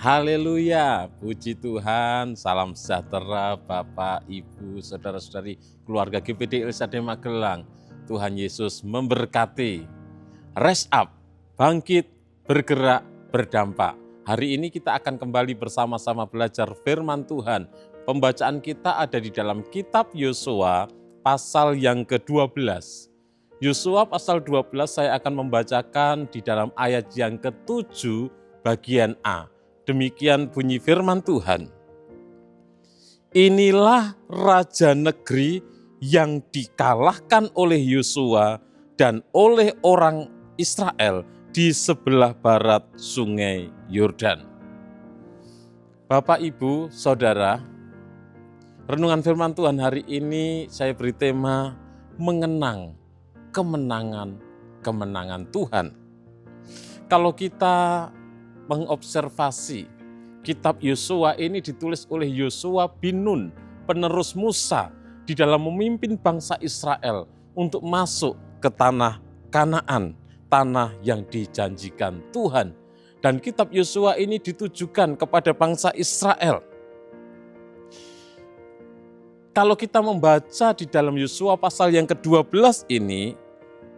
Haleluya, puji Tuhan, salam sejahtera Bapak, Ibu, Saudara-saudari, keluarga GPD Ilsade Magelang. Tuhan Yesus memberkati. Rise up, bangkit, bergerak, berdampak. Hari ini kita akan kembali bersama-sama belajar firman Tuhan. Pembacaan kita ada di dalam kitab Yosua pasal yang ke-12. Yosua pasal 12 saya akan membacakan di dalam ayat yang ke-7 bagian A. Demikian bunyi firman Tuhan. Inilah raja negeri yang dikalahkan oleh Yosua dan oleh orang Israel di sebelah barat sungai Yordan. Bapak, Ibu, Saudara, renungan firman Tuhan hari ini saya beri tema mengenang kemenangan Tuhan. Kalau kita mengobservasi kitab Yosua ini ditulis oleh Yosua bin Nun, penerus Musa di dalam memimpin bangsa Israel untuk masuk ke tanah Kanaan, tanah yang dijanjikan Tuhan. Dan kitab Yosua ini ditujukan kepada bangsa Israel. Kalau kita membaca di dalam Yosua pasal yang ke-12 ini,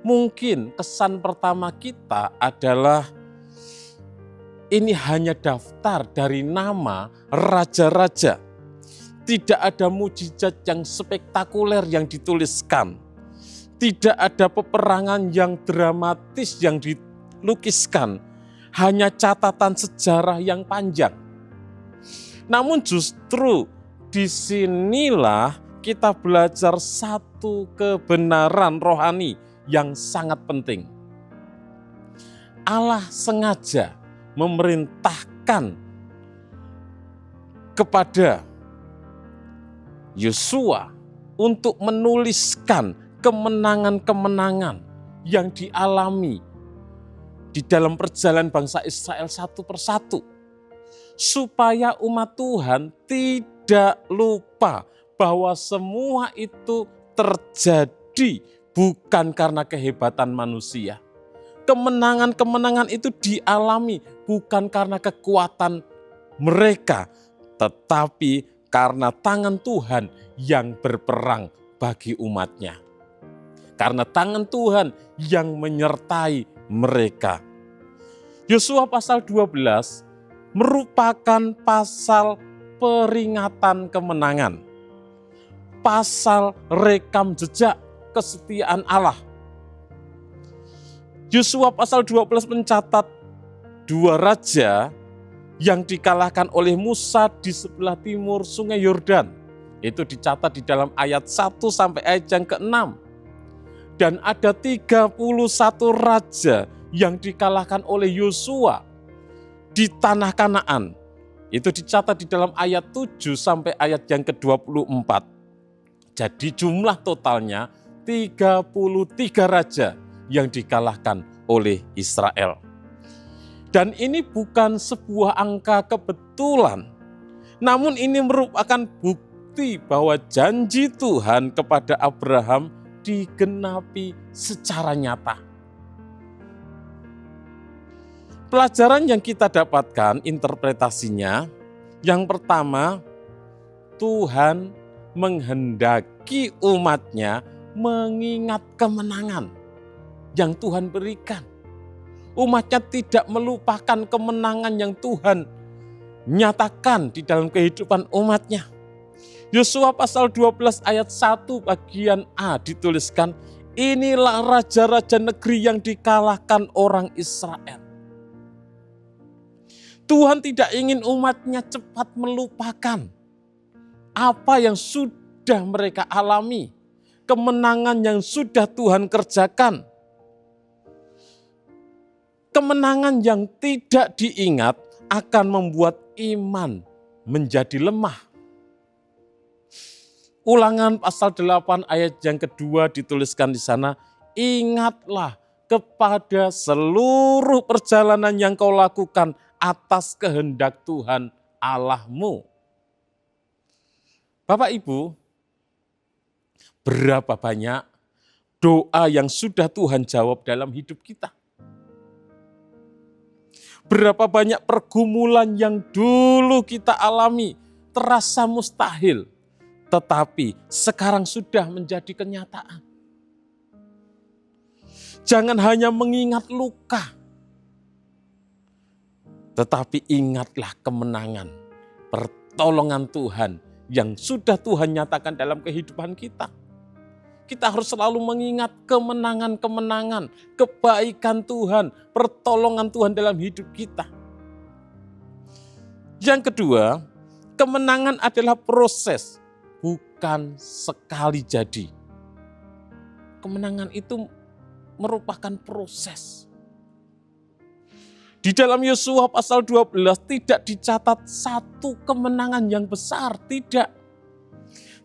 mungkin kesan pertama kita adalah ini hanya daftar dari nama raja-raja. Tidak ada mujizat yang spektakuler yang dituliskan. Tidak ada peperangan yang dramatis yang dilukiskan. Hanya catatan sejarah yang panjang. Namun justru disinilah kita belajar satu kebenaran rohani yang sangat penting. Allah sengaja memerintahkan kepada Yosua untuk menuliskan kemenangan-kemenangan yang dialami di dalam perjalanan bangsa Israel satu persatu. Supaya umat Tuhan tidak lupa bahwa semua itu terjadi bukan karena kehebatan manusia. Kemenangan-kemenangan itu dialami bukan karena kekuatan mereka, tetapi karena tangan Tuhan yang berperang bagi umatnya. Karena tangan Tuhan yang menyertai mereka. Yosua pasal 12 merupakan pasal peringatan kemenangan. Pasal rekam jejak kesetiaan Allah. Yosua pasal 12 mencatat dua raja yang dikalahkan oleh Musa di sebelah timur sungai Yordan. Itu dicatat di dalam ayat 1 sampai ayat yang ke-6. Dan ada 31 raja yang dikalahkan oleh Yosua di tanah Kanaan. Itu dicatat di dalam ayat 7 sampai ayat yang ke-24. Jadi jumlah totalnya 33 raja yang dikalahkan oleh Israel. Dan ini bukan sebuah angka kebetulan, namun ini merupakan bukti bahwa janji Tuhan kepada Abraham digenapi secara nyata. Pelajaran yang kita dapatkan interpretasinya, yang pertama, Tuhan menghendaki umatnya mengingat kemenangan yang Tuhan berikan. Umatnya tidak melupakan kemenangan yang Tuhan nyatakan di dalam kehidupan umatnya. Yosua pasal 12 ayat 1 bagian A dituliskan, inilah raja-raja negeri yang dikalahkan orang Israel. Tuhan tidak ingin umatnya cepat melupakan apa yang sudah mereka alami, kemenangan yang sudah Tuhan kerjakan. Kemenangan yang tidak diingat akan membuat iman menjadi lemah. Ulangan pasal 8 ayat yang kedua dituliskan di sana, ingatlah kepada seluruh perjalanan yang kau lakukan atas kehendak Tuhan Allahmu. Bapak Ibu, berapa banyak doa yang sudah Tuhan jawab dalam hidup kita? Berapa banyak pergumulan yang dulu kita alami terasa mustahil, tetapi sekarang sudah menjadi kenyataan. Jangan hanya mengingat luka, tetapi ingatlah kemenangan, pertolongan Tuhan yang sudah Tuhan nyatakan dalam kehidupan kita. Kita harus selalu mengingat kemenangan-kemenangan, kebaikan Tuhan, pertolongan Tuhan dalam hidup kita. Yang kedua, kemenangan adalah proses, bukan sekali jadi. Kemenangan itu merupakan proses. Di dalam Yosua pasal 12 tidak dicatat satu kemenangan yang besar, tidak.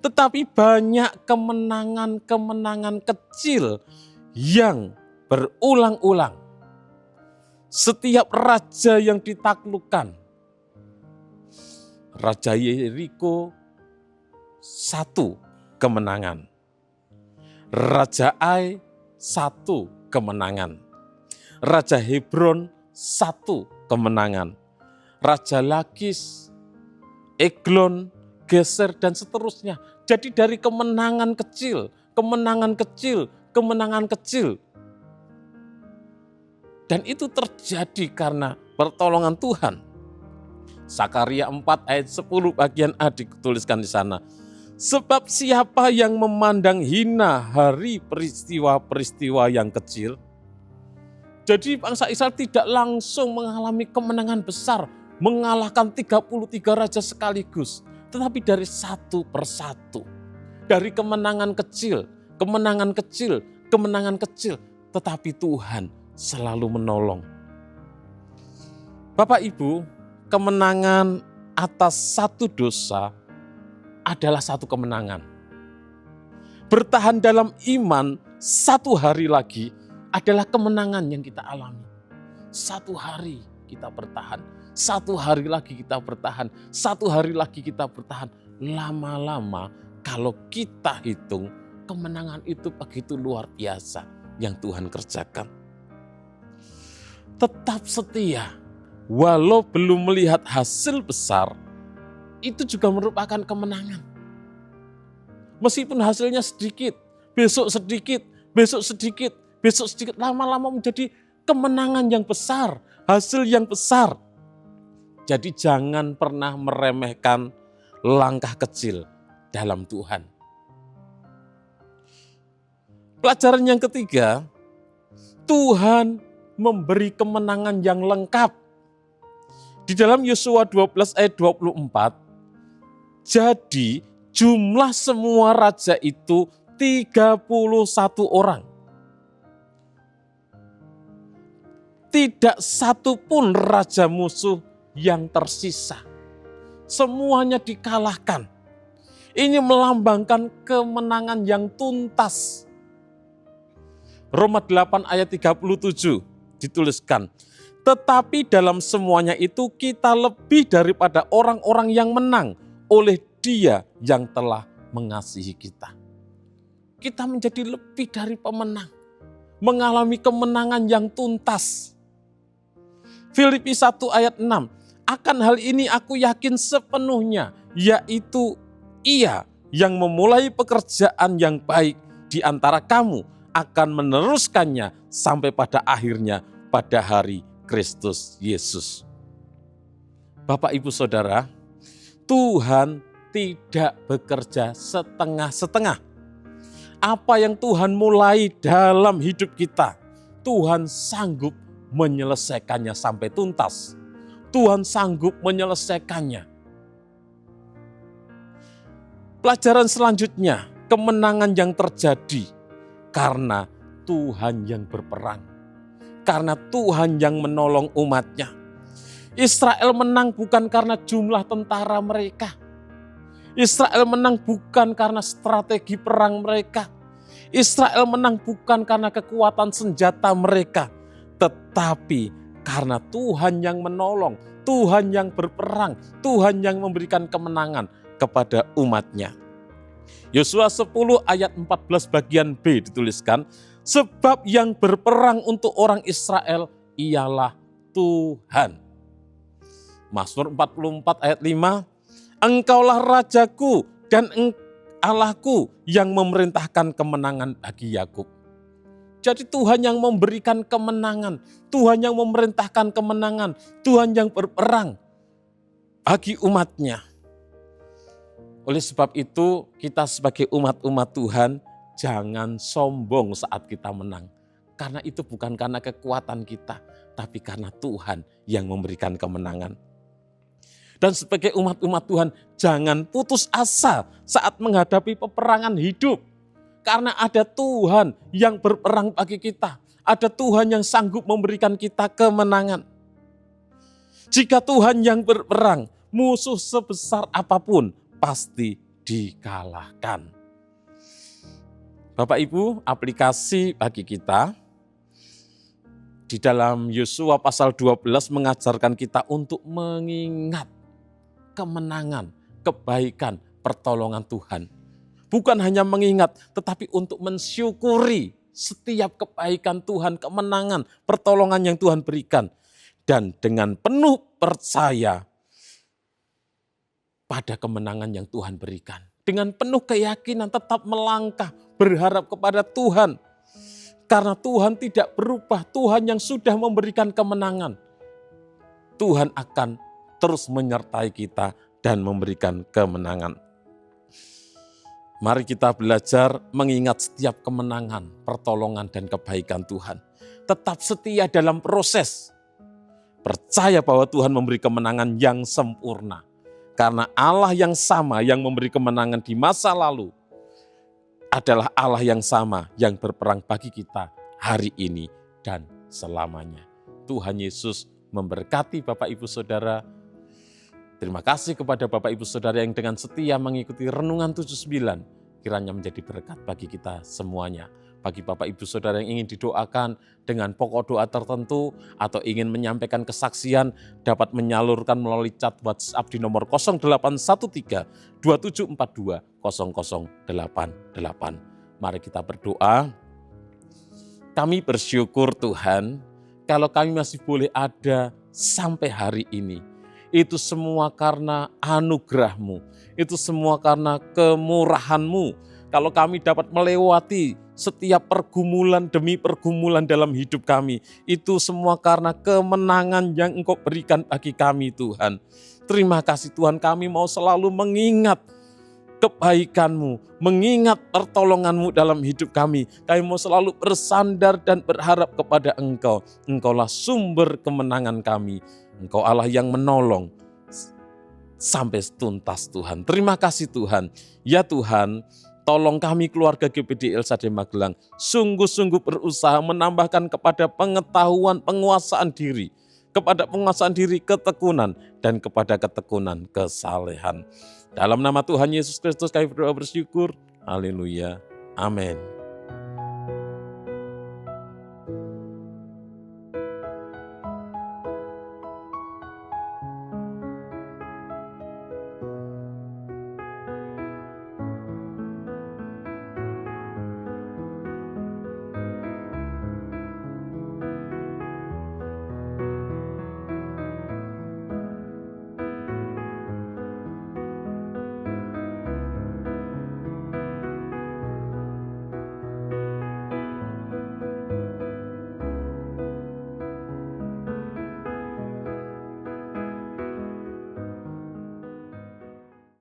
Tetapi banyak kemenangan-kemenangan kecil yang berulang-ulang. Setiap raja yang ditaklukkan, Raja Yeriko satu kemenangan, Raja Ai satu kemenangan, Raja Hebron satu kemenangan, Raja Lakis, Eglon, Geser, dan seterusnya. Jadi dari kemenangan kecil, kemenangan kecil, kemenangan kecil. Dan itu terjadi karena pertolongan Tuhan. Sakaria 4 ayat 10 bagian A dituliskan di sana. Sebab siapa yang memandang hina hari peristiwa-peristiwa yang kecil. Jadi bangsa Israel tidak langsung mengalami kemenangan besar, mengalahkan 33 raja sekaligus. Tetapi dari satu persatu, dari kemenangan kecil, kemenangan kecil, kemenangan kecil, tetapi Tuhan selalu menolong. Bapak Ibu, kemenangan atas satu dosa adalah satu kemenangan. Bertahan dalam iman satu hari lagi adalah kemenangan yang kita alami. Satu hari kita bertahan. Satu hari lagi kita bertahan, satu hari lagi kita bertahan. Lama-lama kalau kita hitung, kemenangan itu begitu luar biasa yang Tuhan kerjakan. Tetap setia, walau belum melihat hasil besar, itu juga merupakan kemenangan. Meskipun hasilnya sedikit, besok sedikit, besok sedikit, besok sedikit, lama-lama menjadi kemenangan yang besar, hasil yang besar. Jadi jangan pernah meremehkan langkah kecil dalam Tuhan. Pelajaran yang ketiga, Tuhan memberi kemenangan yang lengkap. Di dalam Yosua 12 ayat 24, jadi jumlah semua raja itu 31 orang. Tidak satu pun raja musuh yang tersisa. Semuanya dikalahkan. Ini melambangkan kemenangan yang tuntas. Roma 8 ayat 37 dituliskan, tetapi dalam semuanya itu kita lebih daripada orang-orang yang menang oleh Dia yang telah mengasihi kita. Kita menjadi lebih dari pemenang, mengalami kemenangan yang tuntas. Filipi 1 ayat 6, akan hal ini aku yakin sepenuhnya, yaitu Ia yang memulai pekerjaan yang baik di antara kamu akan meneruskannya sampai pada akhirnya pada hari Kristus Yesus. Bapak Ibu Saudara, Tuhan tidak bekerja setengah-setengah. Apa yang Tuhan mulai dalam hidup kita, Tuhan sanggup menyelesaikannya sampai tuntas. Tuhan sanggup menyelesaikannya. Pelajaran selanjutnya, kemenangan yang terjadi karena Tuhan yang berperang. Karena Tuhan yang menolong umatnya. Israel menang bukan karena jumlah tentara mereka. Israel menang bukan karena strategi perang mereka. Israel menang bukan karena kekuatan senjata mereka. Tetapi karena Tuhan yang menolong, Tuhan yang berperang, Tuhan yang memberikan kemenangan kepada umatnya. Yosua 10 ayat 14 bagian B dituliskan, sebab yang berperang untuk orang Israel ialah Tuhan. Mazmur 44 ayat 5, Engkaulah Rajaku dan Allahku yang memerintahkan kemenangan bagi Yakub. Jadi Tuhan yang memberikan kemenangan, Tuhan yang memerintahkan kemenangan, Tuhan yang berperang bagi umatnya. Oleh sebab itu kita sebagai umat-umat Tuhan jangan sombong saat kita menang. Karena itu bukan karena kekuatan kita, tapi karena Tuhan yang memberikan kemenangan. Dan sebagai umat-umat Tuhan jangan putus asa saat menghadapi peperangan hidup. Karena ada Tuhan yang berperang bagi kita. Ada Tuhan yang sanggup memberikan kita kemenangan. Jika Tuhan yang berperang, musuh sebesar apapun pasti dikalahkan. Bapak Ibu, aplikasi bagi kita di dalam Yosua pasal 12 mengajarkan kita untuk mengingat kemenangan, kebaikan, pertolongan Tuhan. Bukan hanya mengingat, tetapi untuk mensyukuri setiap kebaikan Tuhan, kemenangan, pertolongan yang Tuhan berikan. Dan dengan penuh percaya pada kemenangan yang Tuhan berikan. Dengan penuh keyakinan tetap melangkah, berharap kepada Tuhan. Karena Tuhan tidak berubah, Tuhan yang sudah memberikan kemenangan. Tuhan akan terus menyertai kita dan memberikan kemenangan. Mari kita belajar mengingat setiap kemenangan, pertolongan, dan kebaikan Tuhan. Tetap setia dalam proses. Percaya bahwa Tuhan memberi kemenangan yang sempurna. Karena Allah yang sama yang memberi kemenangan di masa lalu adalah Allah yang sama yang berperang bagi kita hari ini dan selamanya. Tuhan Yesus memberkati Bapak Ibu Saudara. Terima kasih kepada Bapak Ibu Saudara yang dengan setia mengikuti Renungan 79. Kiranya menjadi berkat bagi kita semuanya. Bagi Bapak Ibu Saudara yang ingin didoakan dengan pokok doa tertentu atau ingin menyampaikan kesaksian dapat menyalurkan melalui chat WhatsApp di nomor 0813 2742 0088. Mari kita berdoa. Kami bersyukur Tuhan kalau kami masih boleh ada sampai hari ini. Itu semua karena anugerah-Mu. Itu semua karena kemurahan-Mu. Kalau kami dapat melewati setiap pergumulan demi pergumulan dalam hidup kami. Itu semua karena kemenangan yang Engkau berikan bagi kami Tuhan. Terima kasih Tuhan, kami mau selalu mengingat kebaikan-Mu, mengingat pertolongan-Mu dalam hidup kami. Kami mau selalu bersandar dan berharap kepada Engkau. Engkaulah sumber kemenangan kami. Engkau Allah yang menolong sampai tuntas Tuhan. Terima kasih Tuhan. Ya Tuhan, tolong kami keluarga GPD LSAD Magelang sungguh-sungguh berusaha menambahkan kepada pengetahuan penguasaan diri. Kepada penguasaan diri ketekunan dan kepada ketekunan kesalehan. Dalam nama Tuhan Yesus Kristus kami berdoa bersyukur. Haleluya. Amin.